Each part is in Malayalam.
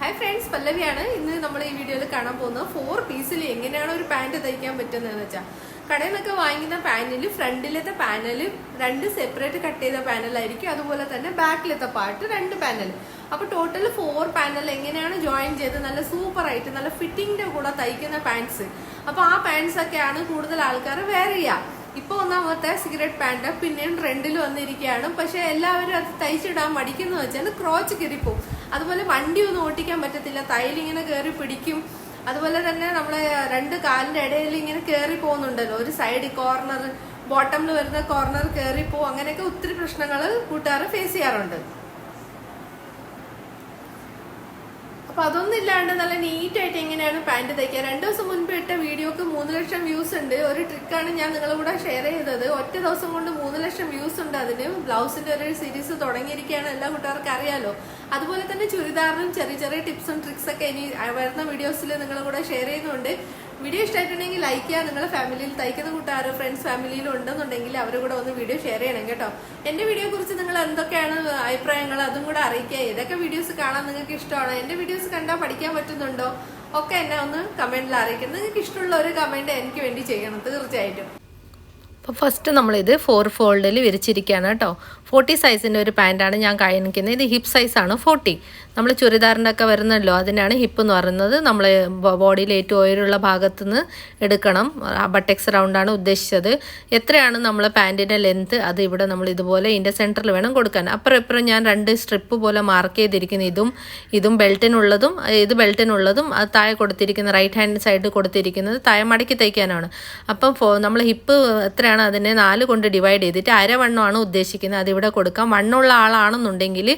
Hi friends, പല്ലവിയാണ്. ഇന്ന് നമ്മൾ ഈ വീഡിയോയിൽ കാണാൻ പോകുന്നത് 4 പീസിൽ എങ്ങനെയാണ് ഒരു പാന്റ് തയ്ക്കാൻ പറ്റുന്നതെന്ന് വെച്ചാൽ കടയിൽ നിന്നൊക്കെ വാങ്ങിക്കുന്ന പാനിൽ ഫ്രണ്ടിലത്തെ പാനൽ രണ്ട് സെപ്പറേറ്റ് കട്ട് ചെയ്ത പാനലായിരിക്കും, അതുപോലെ തന്നെ ബാക്കിലത്തെ പാർട്ട് രണ്ട് പാനൽ. അപ്പോൾ ടോട്ടൽ 4 പാനൽ എങ്ങനെയാണ് ജോയിൻ ചെയ്ത് നല്ല സൂപ്പർ ആയിട്ട് നല്ല ഫിറ്റിങ്ങിന്റെ കൂടെ തയ്ക്കുന്ന പാൻസ്. അപ്പോൾ ആ പാൻസ് ഒക്കെയാണ് കൂടുതൽ ആൾക്കാർ വെയർ ചെയ്യുക. ഇപ്പോൾ ഒന്നാമത്തെ സിഗരറ്റ് പാൻറ് പിന്നെയും ട്രെൻഡിൽ വന്നിരിക്കുകയാണ്. പക്ഷെ എല്ലാവരും അത് തയ്ച്ചിടാൻ മടിക്കുന്നു വെച്ചാൽ ക്രോച്ച് കയറിപ്പോവും. അതുപോലെ വണ്ടി ഒന്നും ഓട്ടിക്കാൻ പറ്റത്തില്ല, തൈലിങ്ങനെ കയറി പിടിക്കും. അതുപോലെ തന്നെ നമ്മളെ രണ്ട് കാലിന്റെ ഇടയിൽ ഇങ്ങനെ കയറി പോകുന്നുണ്ടല്ലോ, ഒരു സൈഡ് കോർണർ ബോട്ടമിൽ വരുന്ന കോർണർ കയറി പോകും. അങ്ങനെയൊക്കെ ഒത്തിരി പ്രശ്നങ്ങൾ കൂട്ടുകാർ ഫേസ് ചെയ്യാറുണ്ട്. അപ്പൊ അതൊന്നും ഇല്ലാണ്ട് നല്ല നീറ്റായിട്ട് എങ്ങനെയാണ് പാന്റ് തയ്ക്കുക. 2 ദിവസം മുൻപ് ഇട്ട വീഡിയോക്ക് 3 ലക്ഷം വ്യൂസ് ഉണ്ട്. ഒരു ട്രിക്കാണ് ഞാൻ നിങ്ങളുടെ കൂടെ ഷെയർ ചെയ്തത്. ഒറ്റ ദിവസം കൊണ്ട് 3 ലക്ഷം വ്യൂസ് ഉണ്ട്. അതിന് ബ്ലൗസിന്റെ ഒരു സീരീസ് തുടങ്ങിയിരിക്കുകയാണ്, എല്ലാ കൂട്ടുകാർക്ക് അറിയാലോ. അതുപോലെ തന്നെ ചുരിദാറിനും ചെറിയ ചെറിയ ടിപ്സും ട്രിക്സ് ഒക്കെ ഇനി വരുന്ന വീഡിയോസിൽ നിങ്ങളുടെ കൂടെ ഷെയർ ചെയ്യുന്നുണ്ട്. വീഡിയോ ഇഷ്ടമായിട്ടുണ്ടെങ്കിൽ ലൈക്ക് ചെയ്യുക. നിങ്ങളുടെ ഫാമിലിയിൽ തയ്ക്കുന്ന കൂട്ടുകാരോ ഫ്രണ്ട്സ് ഫാമിലിയിലും ഉണ്ടെന്നുണ്ടെങ്കിൽ അവരുടെ കൂടെ ഒന്ന് വീഡിയോ ഷെയർ ചെയ്യണം കേട്ടോ. എന്റെ വീഡിയോയെ കുറിച്ച് നിങ്ങൾ എന്തൊക്കെയാണ് അഭിപ്രായങ്ങൾ അതും കൂടെ അറിയിക്കുക. ഏതൊക്കെ വീഡിയോസ് കാണാൻ നിങ്ങൾക്ക് ഇഷ്ടമാണോ, എന്റെ വീഡിയോസ് കണ്ടാൽ പഠിക്കാൻ പറ്റുന്നുണ്ടോ ഒക്കെ എന്നെ ഒന്ന് കമന്റിൽ അറിയിക്കണം. നിങ്ങൾക്ക് ഇഷ്ടമുള്ള ഒരു കമന്റ് എനിക്ക് വേണ്ടി ചെയ്യണം തീർച്ചയായിട്ടും. അപ്പോൾ ഫസ്റ്റ് നമ്മളിത് 4 ഫോൾഡിൽ വിരിച്ചിരിക്കുകയാണ് കേട്ടോ. 40 സൈസിൻ്റെ ഒരു പാൻറ്റാണ് ഞാൻ കാണിക്കുന്നത്. ഇത് ഹിപ്പ് സൈസാണ് 40. നമ്മൾ ചുരിദാറിൻ്റെ ഒക്കെ വരുന്നല്ലോ, അതിനാണ് ഹിപ്പ് എന്ന് പറയുന്നത്. നമ്മൾ ബോഡിയിൽ ഏറ്റവും ഉയരമുള്ള ഭാഗത്തുനിന്ന് എടുക്കണം. ബട്ടക്സ് റൗണ്ടാണ് ഉദ്ദേശിച്ചത്. എത്രയാണ് നമ്മൾ പാൻറ്റിൻ്റെ ലെന്ത് അത് ഇവിടെ നമ്മൾ ഇതുപോലെ ഇതിൻ്റെ സെൻറ്ററിൽ വേണം കൊടുക്കാൻ. അപ്പുറം ഇപ്പുറം ഞാൻ 2 സ്ട്രിപ്പ് പോലെ മാർക്ക് ചെയ്തിരിക്കുന്നു. ഇതും ബെൽറ്റിനുള്ളതും ഇത് ബെൽറ്റിനുള്ളതും അത് താഴെ കൊടുത്തിരിക്കുന്ന റൈറ്റ് ഹാൻഡ് സൈഡ് കൊടുത്തിരിക്കുന്നത് താഴെ മടക്കി തയ്ക്കാനാണ്. അപ്പം നമ്മൾ ഹിപ്പ് എത്രയാണ് അതിനെ 4 കൊണ്ട് ഡിവൈഡ് ചെയ്തിട്ട് അരവണ്ണമാണ് ഉദ്ദേശിക്കുന്നത്. അതിവിടെ കൊടുക്കാം. വണ്ണമുള്ള ആളാണെന്നുണ്ടെങ്കിൽ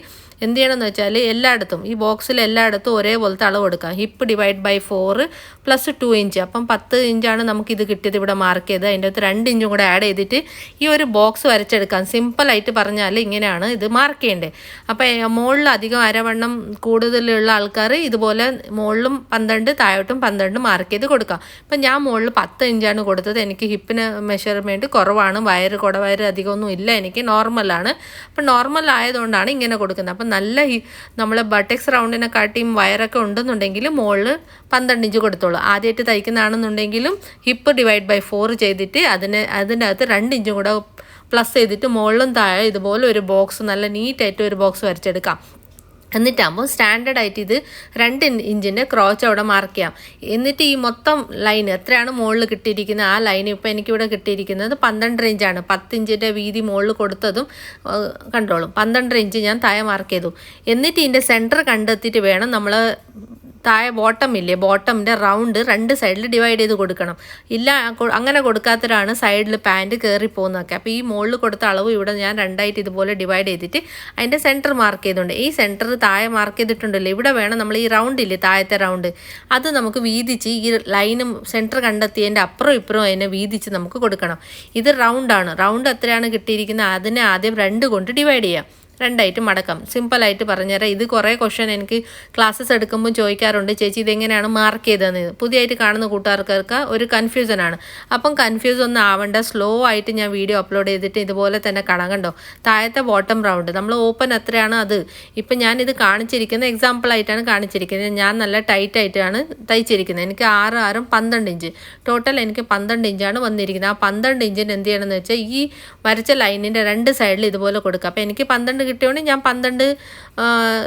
എന്ത് ചെയ്യണമെന്ന് വെച്ചാൽ എല്ലായിടത്തും ഈ ബോക്സിൽ എല്ലായിടത്തും ഒരേപോലത്തെ അളവ് കൊടുക്കാം. Hip divide by 4 plus 2 inch. അപ്പം 10 ഇഞ്ചാണ് നമുക്കിത് കിട്ടിയത് ഇവിടെ മാർക്ക് ചെയ്ത്. അതിൻ്റെ അകത്ത് 2 ഇഞ്ചും കൂടെ ആഡ് ചെയ്തിട്ട് ഈ ഒരു ബോക്സ് വരച്ചെടുക്കാം. സിമ്പിളായിട്ട് പറഞ്ഞാൽ ഇങ്ങനെയാണ് ഇത് മാർക്ക് ചെയ്യേണ്ടത്. അപ്പോൾ മുകളിൽ അധികം അരവണ്ണം കൂടുതലുള്ള ആൾക്കാർ ഇതുപോലെ മുകളിലും 12 താഴോട്ടും 12 മാർക്ക് ചെയ്ത് കൊടുക്കാം. ഇപ്പം ഞാൻ മുകളിൽ 10 ഇഞ്ചാണ് കൊടുത്തത്. എനിക്ക് ഹിപ്പിന് മെഷർമെൻറ്റ് കുറവാണ്, കുടവയറ് അധികമൊന്നും ഇല്ല, എനിക്ക് നോർമലാണ്. അപ്പം നോർമൽ ആയതുകൊണ്ടാണ് ഇങ്ങനെ കൊടുക്കുന്നത്. അപ്പം നല്ല നമ്മളെ ബട്ടക്സ് റൗണ്ടിനെ കാട്ടിയും വയറൊക്കെ ഉണ്ടെന്നുണ്ടെങ്കിൽ മുകളിൽ 12 ഇഞ്ച് കൊടുത്തോളൂ. ആദ്യമായിട്ട് തയ്ക്കുന്നതാണെന്നുണ്ടെങ്കിലും ഹിപ്പ് ഡിവൈഡ് ബൈ 4 ചെയ്തിട്ട് അതിൻ്റെ അകത്ത് 2 ഇഞ്ചും കൂടെ പ്ലസ് ചെയ്തിട്ട് മുകളിലും താഴെ ഇതുപോലെ ഒരു ബോക്സ് നല്ല നീറ്റായിട്ട് ഒരു ബോക്സ് വരച്ചെടുക്കാം. എന്നിട്ടാകുമ്പോൾ സ്റ്റാൻഡേർഡ് ആയിട്ട് ഇത് 2 ഇഞ്ചിൻ്റെ ക്രോച്ച് അവിടെ മാർക്ക് ചെയ്യാം. എന്നിട്ട് ഈ മൊത്തം ലൈൻ എത്രയാണ് മുകളിൽ കിട്ടിയിരിക്കുന്നത് ആ ലൈൻ ഇപ്പോൾ എനിക്കിവിടെ കിട്ടിയിരിക്കുന്നത് 12 ഇഞ്ചാണ്. 10 ഇഞ്ചിൻ്റെ വീതി മുകളിൽ കൊടുത്തതും കണ്ടോളും. 12 ഇഞ്ച് ഞാൻ താഴെ മാർക്ക് ചെയ്തു. എന്നിട്ട് ഇതിൻ്റെ സെൻറ്റർ കണ്ടെത്തിയിട്ട് വേണം നമ്മൾ താഴെ ബോട്ടമില്ലേ, ബോട്ടമിൻ്റെ റൗണ്ട് 2 സൈഡിൽ ഡിവൈഡ് ചെയ്ത് കൊടുക്കണം. ഇല്ല അങ്ങനെ കൊടുക്കാത്തവരാണ് സൈഡിൽ പാൻറ്റ് കയറി പോകുന്നതൊക്കെ. അപ്പോൾ ഈ മുകളിൽ കൊടുത്ത അളവ് ഇവിടെ ഞാൻ 2ആയിട്ട് ഇതുപോലെ ഡിവൈഡ് ചെയ്തിട്ട് അതിൻ്റെ സെൻറ്റർ മാർക്ക് ചെയ്തുകൊണ്ട് ഈ സെൻറ്റർ താഴെ മാർക്ക് ചെയ്തിട്ടുണ്ടല്ലോ, ഇവിടെ വേണം നമ്മൾ ഈ റൗണ്ടില്ലേ താഴത്തെ റൗണ്ട് അത് നമുക്ക് വീതിച്ച് ഈ ലൈനും സെൻറ്റർ കണ്ടെത്തിയതിൻ്റെ അപ്പുറം ഇപ്പുറം അതിനെ വീതിച്ച് നമുക്ക് കൊടുക്കണം. ഇത് റൗണ്ടാണ്. റൗണ്ട് എത്രയാണ് കിട്ടിയിരിക്കുന്നത് അതിനെ ആദ്യം 2 കൊണ്ട് ഡിവൈഡ് ചെയ്യാം. 2ആയിട്ട് മടക്കാം. സിമ്പിളായിട്ട് പറഞ്ഞുതരാം. ഇത് കുറേ ക്വസ്റ്റ്യൻ എനിക്ക് ക്ലാസ്സസ് എടുക്കുമ്പോൾ ചോദിക്കാറുണ്ട്, ചേച്ചി ഇതെങ്ങനെയാണ് മാർക്ക് ചെയ്തതെന്ന്. പുതിയതായിട്ട് കാണുന്ന കൂട്ടുകാർക്ക് ഒരു കൺഫ്യൂഷനാണ്. അപ്പം കൺഫ്യൂസ് ഒന്നും ആവേണ്ട, സ്ലോ ആയിട്ട് ഞാൻ വീഡിയോ അപ്ലോഡ് ചെയ്തിട്ട് ഇതുപോലെ തന്നെ കാണാം. കണ്ടോ, താഴത്തെ ബോട്ടം റൗണ്ട് നമ്മൾ ഓപ്പൺ എത്രയാണ് അത് ഇപ്പം ഞാനിത് കാണിച്ചിരിക്കുന്നത് എക്സാമ്പിളായിട്ടാണ് കാണിച്ചിരിക്കുന്നത്. ഞാൻ നല്ല ടൈറ്റായിട്ടാണ് തയ്ച്ചിരിക്കുന്നത്. എനിക്ക് 6 6 12 ഇഞ്ച് ടോട്ടൽ എനിക്ക് 12 ഇഞ്ചാണ് വന്നിരിക്കുന്നത്. ആ 12 ഇഞ്ചിന് എന്ത് ചെയ്യണമെന്ന് വെച്ചാൽ ഈ വരച്ച ലൈനിൻ്റെ 2 സൈഡിൽ ഇതുപോലെ കൊടുക്കുക. അപ്പോൾ എനിക്ക് 12 കിട്ടിയോണ്ട് ഞാൻ 12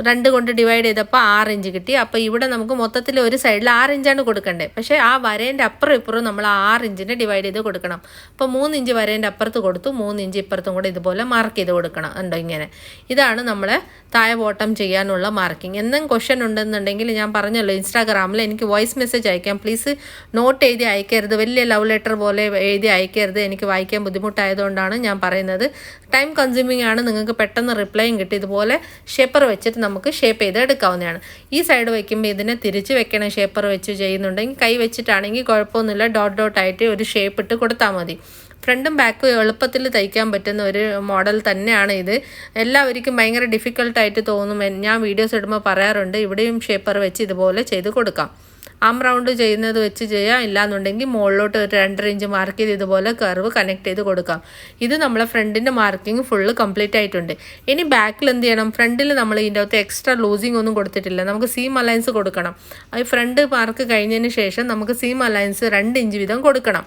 2 കൊണ്ട് ഡിവൈഡ് ചെയ്തപ്പോൾ 6 ഇഞ്ച് കിട്ടി. അപ്പോൾ ഇവിടെ നമുക്ക് മൊത്തത്തിൽ ഒരു സൈഡിൽ 6 ഇഞ്ചാണ് കൊടുക്കേണ്ടത്. പക്ഷേ ആ വരേൻ്റെ അപ്പുറം ഇപ്പുറം നമ്മൾ 6 ഇഞ്ചിനെ ഡിവൈഡ് ചെയ്ത് കൊടുക്കണം. അപ്പോൾ 3 ഇഞ്ച് വരേൻ്റെ അപ്പുറത്ത് കൊടുത്തു, 3 ഇഞ്ച് ഇപ്പുറത്തും കൂടെ ഇതുപോലെ മാർക്ക് ചെയ്ത് കൊടുക്കണം. ഉണ്ടോ ഇങ്ങനെ. ഇതാണ് നമ്മളെ താഴെ ബോട്ടം ചെയ്യാനുള്ള മാർക്കിംഗ്. എന്തെങ്കിലും ക്വസ്റ്റ്യൻ ഉണ്ടെന്നുണ്ടെങ്കിൽ ഞാൻ പറഞ്ഞല്ലോ ഇൻസ്റ്റാഗ്രാമിൽ എനിക്ക് വോയിസ് മെസ്സേജ് അയക്കാം. പ്ലീസ് നോട്ട് എഴുതി അയക്കരുത്, വലിയ ലവ് ലെറ്റർ പോലെ എഴുതി അയക്കരുത്. എനിക്ക് വായിക്കാൻ ബുദ്ധിമുട്ടായതുകൊണ്ടാണ് ഞാൻ പറയുന്നത്. ടൈം കൺസ്യൂമിംഗ് ആണ്, നിങ്ങൾക്ക് പെട്ടെന്ന് റിപ്ലൈയും കിട്ടി. ഇതുപോലെ ഷേപ്പർ വെച്ചിട്ട് നമുക്ക് ഷേപ്പ് ചെയ്ത് എടുക്കാവുന്നതാണ്. ഈ സൈഡ് വയ്ക്കുമ്പോൾ ഇതിനെ തിരിച്ച് വെക്കണം. ഷേപ്പർ വെച്ച് ചെയ്യുന്നുണ്ടെങ്കിൽ കൈ വെച്ചിട്ടാണെങ്കിൽ കുഴപ്പമൊന്നുമില്ല, ഡോട്ട് ആയിട്ട് ഒരു ഷേപ്പ് ഇട്ട് കൊടുത്താൽ മതി. ഫ്രണ്ടും ബാക്കും എളുപ്പത്തിൽ തയ്ക്കാൻ പറ്റുന്ന ഒരു മോഡൽ തന്നെയാണ് ഇത്. എല്ലാവർക്കും ഭയങ്കര ഡിഫിക്കൽട്ടായിട്ട് തോന്നും. ഞാൻ വീഡിയോസ് ഇടുമ്പോൾ പറയാറുണ്ട് ഇവിടെയും ഷേപ്പർ വെച്ച് ഇതുപോലെ ചെയ്ത് കൊടുക്കാം. ആം റൗണ്ട് ചെയ്യുന്നത് വെച്ച് ചെയ്യാം, ഇല്ലാന്നുണ്ടെങ്കിൽ മുകളിലോട്ട് ഒരു 2.5 ഇഞ്ച് മാർക്ക് ചെയ്ത് ഇതുപോലെ കർവ് കണക്ട് ചെയ്ത് കൊടുക്കാം. ഇത് നമ്മളെ ഫ്രണ്ടിൻ്റെ മാർക്കിംഗ് ഫുള്ള് കംപ്ലീറ്റ് ആയിട്ടുണ്ട്. ഇനി ബാക്കിൽ എന്ത് ചെയ്യണം, ഫ്രണ്ടിൽ നമ്മൾ ഇതിൻ്റെ അകത്ത് എക്സ്ട്രാ ലൂസിങ് ഒന്നും കൊടുത്തിട്ടില്ല, നമുക്ക് സീം അലയൻസ് കൊടുക്കണം. ഈ ഫ്രണ്ട് മാർക്ക് കഴിഞ്ഞതിന് ശേഷം നമുക്ക് സീം അലയൻസ് 2 ഇഞ്ച് വീതം കൊടുക്കണം.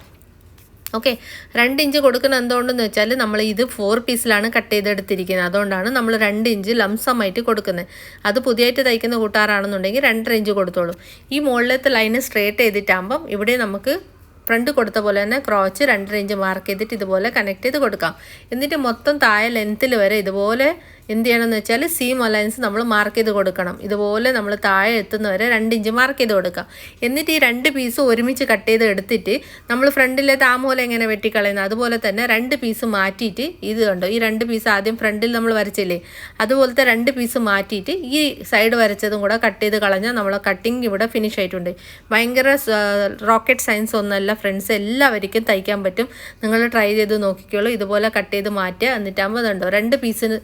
ഓക്കെ, 2 ഇഞ്ച് കൊടുക്കുന്നത് എന്തുകൊണ്ടെന്ന് വെച്ചാൽ നമ്മൾ ഇത് 4 പീസിലാണ് കട്ട് ചെയ്തെടുത്തിരിക്കുന്നത്, അതുകൊണ്ടാണ് നമ്മൾ 2 ഇഞ്ച് ലംസമായിട്ട് കൊടുക്കുന്നത്. അത് പുതിയതായിട്ട് തയ്ക്കുന്ന കൂട്ടുകാരാണെന്നുണ്ടെങ്കിൽ 2.5 ഇഞ്ച് കൊടുത്തോളൂ. ഈ മുകളിലത്തെ ലൈന് സ്ട്രേറ്റ് ചെയ്തിട്ടാകുമ്പം ഇവിടെ നമുക്ക് ഫ്രണ്ട് കൊടുത്ത പോലെ തന്നെ ക്രോച്ച് 2.5 ഇഞ്ച് മാർക്ക് ചെയ്തിട്ട് ഇതുപോലെ കണക്ട് ചെയ്ത് കൊടുക്കാം. എന്നിട്ട് മൊത്തം താഴെ ലെങ്ത്തിൽ വരെ ഇതുപോലെ എന്ത് ചെയ്യണമെന്ന് വെച്ചാൽ സീം അലയൻസ് നമ്മൾ മാർക്ക് ചെയ്ത് കൊടുക്കണം. ഇതുപോലെ നമ്മൾ താഴെ എത്തുന്നവരെ 2 ഇഞ്ച് മാർക്ക് ചെയ്ത് കൊടുക്കാം. എന്നിട്ട് ഈ 2 പീസ് ഒരുമിച്ച് കട്ട് ചെയ്ത് എടുത്തിട്ട് നമ്മൾ ഫ്രണ്ടിലെ താമോല എങ്ങനെ വെട്ടിക്കളയുന്നത് അതുപോലെ തന്നെ 2 പീസ് മാറ്റിയിട്ട് ഇത് കണ്ടോ, ഈ 2 പീസ് ആദ്യം ഫ്രണ്ടിൽ നമ്മൾ വരച്ചില്ലേ, അതുപോലത്തെ 2 പീസ് മാറ്റിയിട്ട് ഈ സൈഡ് വരച്ചതും കൂടെ കട്ട് ചെയ്ത് കളഞ്ഞാൽ നമ്മളെ കട്ടിങ് ഇവിടെ ഫിനിഷ് ആയിട്ടുണ്ട്. ഭയങ്കര റോക്കറ്റ് സയൻസ് ഒന്നല്ല ഫ്രണ്ട്സ്, എല്ലാവർക്കും തയ്ക്കാൻ പറ്റും. നിങ്ങൾ ട്രൈ ചെയ്ത് നോക്കിക്കോളൂ. ഇതുപോലെ കട്ട് ചെയ്ത് മാറ്റുക. എന്നിട്ടാകുമ്പോൾ അതുണ്ടോ 2 പീസിന്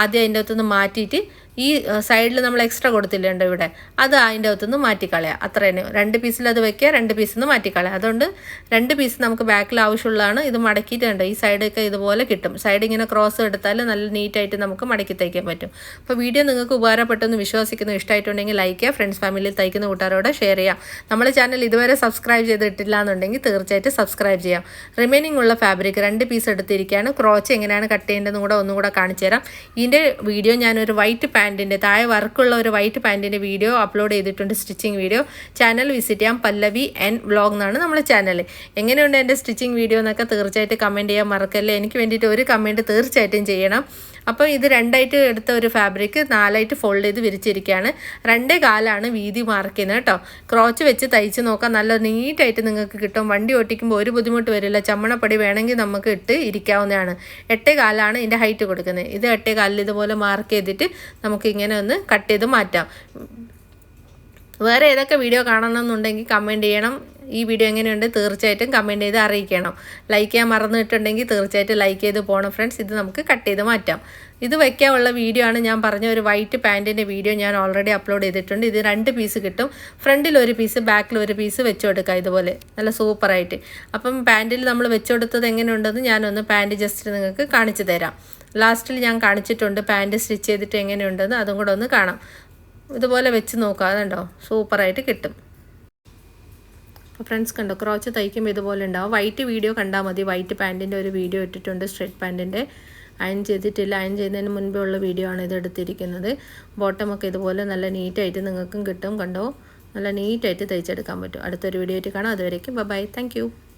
ആദ്യം അതിൻ്റെ അകത്തുനിന്ന് മാറ്റിയിട്ട് ഈ സൈഡിൽ നമ്മൾ എക്സ്ട്രാ കൊടുത്തില്ലേ ഉണ്ടോ ഇവിടെ, അത് അതിൻ്റെ അകത്തുനിന്ന് മാറ്റിക്കളയാം. അത്ര തന്നെ, 2 പീസിൽ അത് വെക്കുക, 2 പീസിൽ നിന്ന് മാറ്റിക്കളയാം. അതുകൊണ്ട് 2 പീസ് നമുക്ക് ബാക്കിൽ ആവശ്യമുള്ളതാണ്. ഇത് മടക്കിയിട്ടുണ്ട്, ഈ സൈഡൊക്കെ ഇതുപോലെ കിട്ടും. സൈഡ് ഇങ്ങനെ ക്രോസ് എടുത്താൽ നല്ല നീറ്റായിട്ട് നമുക്ക് മടക്കി തയ്ക്കാൻ പറ്റും. അപ്പോൾ വീഡിയോ നിങ്ങൾക്ക് ഉപകാരപ്പെട്ടെന്ന് വിശ്വസിക്കുന്നു. ഇഷ്ടമായിട്ടുണ്ടെങ്കിൽ ലൈക്ക് ചെയ്യുക, ഫ്രണ്ട്സ് ഫാമിലിയിൽ തയ്ക്കുന്ന കൂട്ടുകാരോട് ഷെയർ ചെയ്യാം. നമ്മുടെ ചാനൽ ഇതുവരെ സബ്സ്ക്രൈബ് ചെയ്തിട്ടില്ല എന്നുണ്ടെങ്കിൽ തീർച്ചയായിട്ടും സബ്സ്ക്രൈബ് ചെയ്യാം. റിമൈനിങ് ഉള്ള ഫാബ്രിക് 2 പീസ് എടുത്തിരിക്കുകയാണ്. ക്രോച്ച് എങ്ങനെയാണ് കട്ട് ചെയ്യേണ്ടതെന്ന് കൂടെ ഒന്നും കൂടെ കാണിച്ചു തരാം. ഇതിൻ്റെ വീഡിയോ ഞാനൊരു വൈറ്റ് പാൻറ്റിൻ്റെ താഴെ വർക്കുള്ള ഒരു വൈറ്റ് പാൻറ്റിൻ്റെ വീഡിയോ അപ്ലോഡ് ചെയ്തിട്ടുണ്ട്, സ്റ്റിച്ചിങ് വീഡിയോ. ചാനൽ വിസിറ്റ് ചെയ്യാം, പല്ലവി N വ്ളോഗ് എന്നാണ് നമ്മുടെ ചാനൽ. എങ്ങനെയുണ്ട് എൻ്റെ സ്റ്റിച്ചിങ് വീഡിയോ എന്നൊക്കെ തീർച്ചയായിട്ടും കമൻറ്റ് ചെയ്യാൻ മറക്കല്ലേ. എനിക്ക് വേണ്ടിയിട്ട് ഒരു കമൻറ്റ് തീർച്ചയായിട്ടും ചെയ്യണം. അപ്പോൾ ഇത് 2ആയിട്ട് എടുത്ത ഒരു ഫാബ്രിക് 4ആയിട്ട് ഫോൾഡ് ചെയ്ത് വിരിച്ചിരിക്കുകയാണ്. 2.25 വീതി മാർക്ക് ചെയ്യുന്നത് കേട്ടോ. ക്രോച്ച് വെച്ച് തയ്ച്ച് നോക്കാം, നല്ല നീറ്റായിട്ട് നിങ്ങൾക്ക് കിട്ടും. വണ്ടി ഓട്ടിക്കുമ്പോൾ ഒരു ബുദ്ധിമുട്ട് വരില്ല. ചമ്മണപ്പടി വേണമെങ്കിൽ നമുക്ക് ഇട്ട് ഇരിക്കാവുന്നതാണ്. 8.25 ഇതിൻ്റെ ഹൈറ്റ് കൊടുക്കുന്നത്. ഇത് 8.25 ഇതുപോലെ മാർക്ക് ചെയ്തിട്ട് നമുക്ക് ഇങ്ങനെ ഒന്ന് കട്ട് ചെയ്ത് മാറ്റാം. വേറെ ഏതൊക്കെ വീഡിയോ കാണണമെന്നുണ്ടെങ്കിൽ കമൻറ്റ് ചെയ്യണം. ഈ വീഡിയോ എങ്ങനെയുണ്ട് തീർച്ചയായിട്ടും കമൻറ്റ് ചെയ്ത് അറിയിക്കണം. ലൈക്ക് ചെയ്യാൻ മറന്നിട്ടുണ്ടെങ്കിൽ തീർച്ചയായിട്ടും ലൈക്ക് ചെയ്ത് പോകണം ഫ്രണ്ട്സ്. ഇത് നമുക്ക് കട്ട് ചെയ്ത് മാറ്റാം. ഇത് വയ്ക്കാനുള്ള വീഡിയോ ആണ് ഞാൻ പറഞ്ഞ ഒരു വൈറ്റ് പാൻറ്റിൻ്റെ വീഡിയോ ഞാൻ ഓൾറെഡി അപ്ലോഡ് ചെയ്തിട്ടുണ്ട്. ഇത് 2 പീസ് കിട്ടും. ഫ്രണ്ടിൽ ഒരു പീസ്, ബാക്കിൽ ഒരു പീസ് വെച്ച് കൊടുക്കുക ഇതുപോലെ നല്ല സൂപ്പറായിട്ട്. അപ്പം പാൻറ്റിൽ നമ്മൾ വെച്ച് കൊടുത്തത് എങ്ങനെയുണ്ടെന്ന് ഞാനൊന്ന് പാൻറ്റ് ജസ്റ്റ് നിങ്ങൾക്ക് കാണിച്ചു തരാം. ലാസ്റ്റിൽ ഞാൻ കാണിച്ചിട്ടുണ്ട് പാൻറ്റ് സ്റ്റിച്ച് ചെയ്തിട്ട് എങ്ങനെയുണ്ടെന്ന്, അതും കൂടെ ഒന്ന് കാണാം. ഇതുപോലെ വെച്ച് നോക്കുക, അതുണ്ടോ സൂപ്പറായിട്ട് കിട്ടും. അപ്പോൾ ഫ്രണ്ട്സ് കണ്ടോ, ക്രോച്ച് തയ്ക്കുമ്പോൾ ഇതുപോലെ ഉണ്ടാവും. വൈറ്റ് വീഡിയോ കണ്ടാൽ മതി. വൈറ്റ് പാൻറ്റിൻ്റെ ഒരു വീഡിയോ ഇട്ടിട്ടുണ്ട്, സ്ട്രെയിറ്റ് പാൻറ്റിൻ്റെ. അയൺ ചെയ്തിട്ടില്ല, അയൺ ചെയ്യുന്നതിന് മുൻപേ ഉള്ള വീഡിയോ ആണ് ഇത് എടുത്തിരിക്കുന്നത്. ബോട്ടമൊക്കെ ഇതുപോലെ നല്ല നീറ്റായിട്ട് നിങ്ങൾക്കും കിട്ടും. കണ്ടോ, നല്ല നീറ്റായിട്ട് തയ്ച്ചെടുക്കാൻ പറ്റും. അടുത്തൊരു വീഡിയോ ആയിട്ട് കാണാം. അതുവരേക്കും ബൈ, താങ്ക് യു.